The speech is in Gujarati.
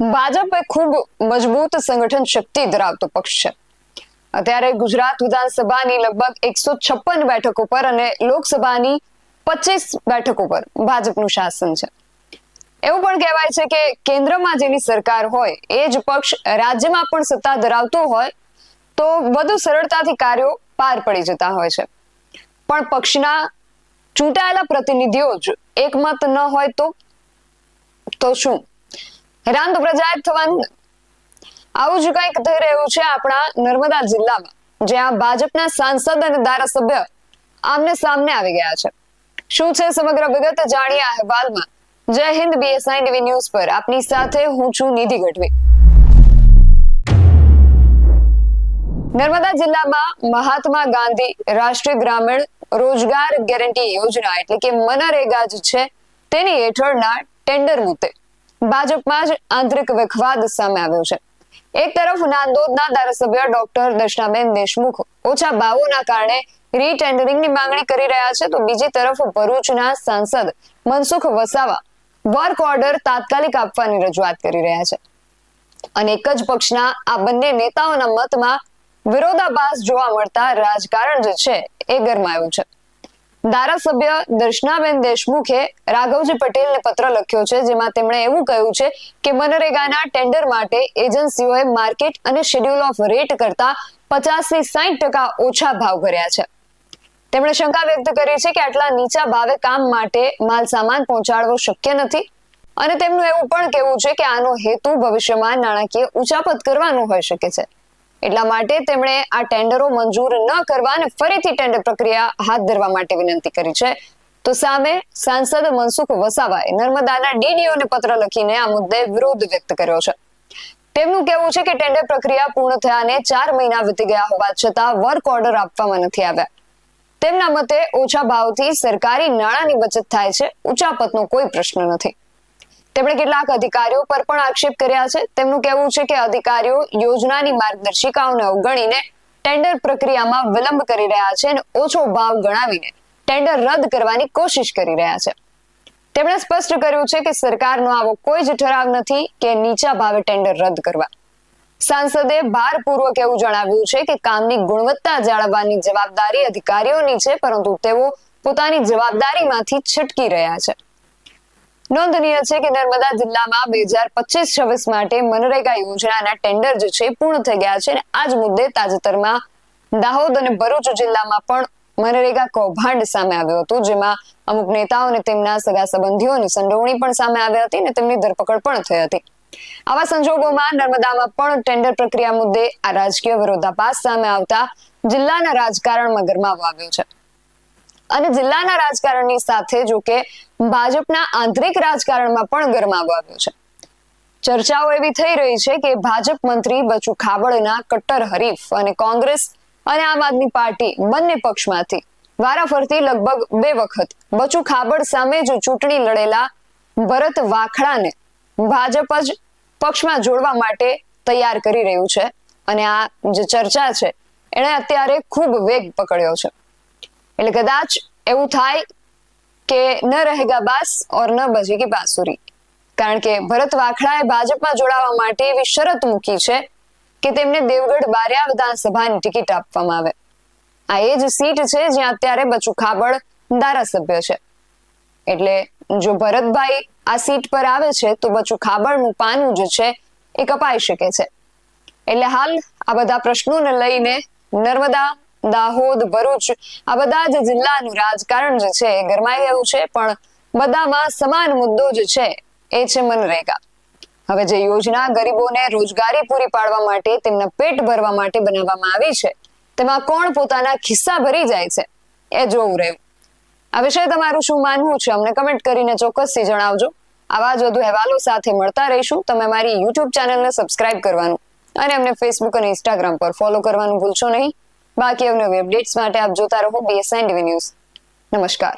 ભાજપ એ ખૂબ મજબૂત સંગઠન શક્તિ ધરાવતો પક્ષ છે. અત્યારે ગુજરાત વિધાનસભાની લગભગ 156 બેઠકો પર અને લોકસભાની 25 બેઠકો પર ભાજપનું શાસન છે. એવું પણ કહેવાય છે કે કેન્દ્રમાં જેની સરકાર હોય એ જ પક્ષ રાજ્યમાં પણ સત્તા ધરાવતો હોય તો વધુ સરળતાથી કાર્યો પાર પડી જતા હોય છે. પણ પક્ષના ચૂંટાયેલા પ્રતિનિધિઓ જ એકમત ન હોય તો શું હેરાન તો પ્રજા જ થવાનું. આવું જ કંઈક થઈ રહ્યું છે આપણા નર્મદા જિલ્લામાં, જ્યાં ભાજપના સાંસદ અને ધારાસભ્ય આમને સામને આવી ગયા છે. શું છે સમગ્ર વિગત જાણીએ આ અહેવાલમાં. જય હિન્દ, BSI TV ન્યૂઝ પર આપની સાથે હું છું નિધિ ગઢવી. નર્મદા જિલ્લામાં મહાત્મા ગાંધી રાષ્ટ્રીય ગ્રામીણ રોજગાર ગેરંટી યોજના એટલે કે મનરેગા જ છે તેની હેઠળના ટેન્ડર મુદ્દે ભાજપમાં જ આંતરિક વિખવાદ સામે આવ્યો છે. એક તરફ નાંદોદના ધારાસભ્ય ડોક્ટર દર્શનાબેન દેશમુખ ઓછા ભાવોના કારણે રીટેન્ડરિંગની માંગણી કરી રહ્યા છે, તો બીજી તરફ ભરૂચના સાંસદ મનસુખ વસાવા વર્ક ઓર્ડર તાત્કાલિક આપવાની રજૂઆત કરી રહ્યા છે. અને એક જ પક્ષના આ બંને નેતાઓના મતમાં વિરોધાભાસ જોવા મળતા રાજકારણ જે છે એ ગરમાયું છે. ધારાસભ્ય દર્શનાબેન દેશમુખે રાઘવજી પટેલને પત્ર લખ્યો છે, જેમાં તેમણે એવું કહ્યું છે કે મનરેગાના ટેન્ડર માટે એજન્સીઓએ માર્કેટ અને શેડ્યુલ ઓફ રેટ કરતા 50 થી 60% ઓછા ભાવ કર્યા છે. તેમણે શંકા વ્યક્ત કરી છે કે આટલા નીચા ભાવે કામ માટે માલ સામાન પહોંચાડવો શક્ય નથી. અને તેમનું એવું પણ કહેવું છે કે આનો હેતુ ભવિષ્યમાં નાણાકીય ઉચાપત કરવાનો હોઈ શકે છે. એટલા માટે તેમણે આ ટેન્ડરો મંજૂર ન કરવા અને ફરીથી ટેન્ડર પ્રક્રિયા હાથ ધરવા માટે વિનંતી કરી છે. તો સામે સાંસદ મનસુખ વસાવાએ નર્મદાના DDOને પત્ર લખીને આ મુદ્દે વિરોધ વ્યક્ત કર્યો છે. તેમનું કહેવું છે કે ટેન્ડર પ્રક્રિયા પૂર્ણ થયાને 4 મહિના વીતી ગયા હોવા છતાં વર્ક ઓર્ડર આપવામાં નથી આવ્યા. તેમના મતે ઓછા ભાવથી સરકારી નાણાંની બચત થાય છે, ઉચાપતનો કોઈ પ્રશ્ન નથી. તેમણે કેટલાક અધિકારીઓ પર પણ આક્ષેપ કર્યા છે. તેમનું કહેવું છે કે અધિકારીઓ યોજનાની માર્ગદર્શિકાઓને અવગણીને ટેન્ડર પ્રક્રિયામાં વિલંબ કરી રહ્યા છે અને ઓછો ભાવ ગણાવીને ટેન્ડર રદ કરવાની કોશિશ કરી રહ્યા છે. તેમણે સ્પષ્ટ કર્યું છે કે સરકારનો આવો કોઈ જ ઠરાવ નથી કે નીચા ભાવે ટેન્ડર રદ કરવા. સાંસદે ભારપૂર્વક એવું જણાવ્યું છે કે કામની ગુણવત્તા જાળવવાની જવાબદારી અધિકારીઓની છે, પરંતુ તેઓ પોતાની જવાબદારીમાંથી છટકી રહ્યા છે. નોંધનીય છે કે નર્મદા જિલ્લામાં 2025-26 માટે મનરેગા યોજનાના ટેન્ડર જે છે પૂર્ણ થઈ ગયા છે અને આ જ મુદ્દે તાજેતરમાં દાહોદ અને ભરૂચ જિલ્લામાં પણ મનરેગા કૌભાંડ સામે આવ્યું હતું, જેમાં અમુક નેતાઓ અને તેમના સગા સંબંધીઓની સંડોવણી પણ સામે આવી હતી અને તેમની ધરપકડ પણ થઈ હતી. આવા સંજોગોમાં નર્મદામાં પણ ટેન્ડર પ્રક્રિયા મુદ્દે આ રાજકીય વિરોધાભાસ સામે આવતા જિલ્લાના રાજકારણમાં ગરમાવો આવ્યો છે. અને જિલ્લાના રાજકારણની સાથે જો કે ભાજપના આંતરિક રાજકારણમાં પણ ગરમાવો આવ્યો છે. ચર્ચાઓ એવી થઈ રહી છે કે ભાજપ મંત્રી બચુ ખાબડના કટ્ટર હરીફ અને કોંગ્રેસ અને આમ આદમી પાર્ટી બંને પક્ષમાંથી વારાફરતી લગભગ 2 વખત બચુ ખાબડ સામે જ ચૂંટણી લડેલા ભરત વાખડાને ભાજપ જ પક્ષમાં જોડવા માટે તૈયાર કરી રહ્યું છે. અને આ જે ચર્ચા છે એણે અત્યારે ખૂબ વેગ પકડ્યો છે. એટલે કદાચ એવું થાય કે ન રહેગા બાસ ઓર ન બજેગી બાંસુરી, કારણ કે ભરત વાખડાએ ભાજપમાં જોડાવા માટે એવી શરત મૂકી છે કે તેમને દેવગઢ બારિયા વિધાનસભાની ટિકિટ આપવામાં આવે. આ એ જ સીટ છે જ્યાં અત્યારે બચુ ખાબડ ધારાસભ્ય છે. એટલે જો ભરતભાઈ આ સીટ પર આવે છે તો બચુ ખાબડનું પાનું જે છે એ કપાઈ શકે છે. એટલે હાલ આ બધા પ્રશ્નોને લઈને નર્મદા, દાહોદ, ભરૂચ આ બધા જ જિલ્લાનું રાજકારણ જે છે એ ગરમાઈ ગયું છે. પણ બધામાં સમાન મુદ્દો જે છે એ છે મનરેગા. હવે જે યોજના ગરીબોને રોજગારી પૂરી પાડવા માટે, તેમના પેટ ભરવા માટે બનાવવામાં આવી છે, તેમાં કોણ પોતાના ખિસ્સા ભરી જાય છે એ જોવું રહ્યું. આ વિશે તમારું શું માનવું છે અમને કમેન્ટ કરીને ચોક્કસથી જણાવજો. આવા જ વધુ અહેવાલો સાથે મળતા રહીશું. તમે મારી YouTube ચેનલને સબસ્ક્રાઇબ કરવાનું અને અમને Facebook અને Instagram પર ફોલો કરવાનું ભૂલશો નહીં. બાકી અવનવી અપડેટ્સ માટે આપ જોતા રહો BSI TV ન્યૂઝ. નમસ્કાર.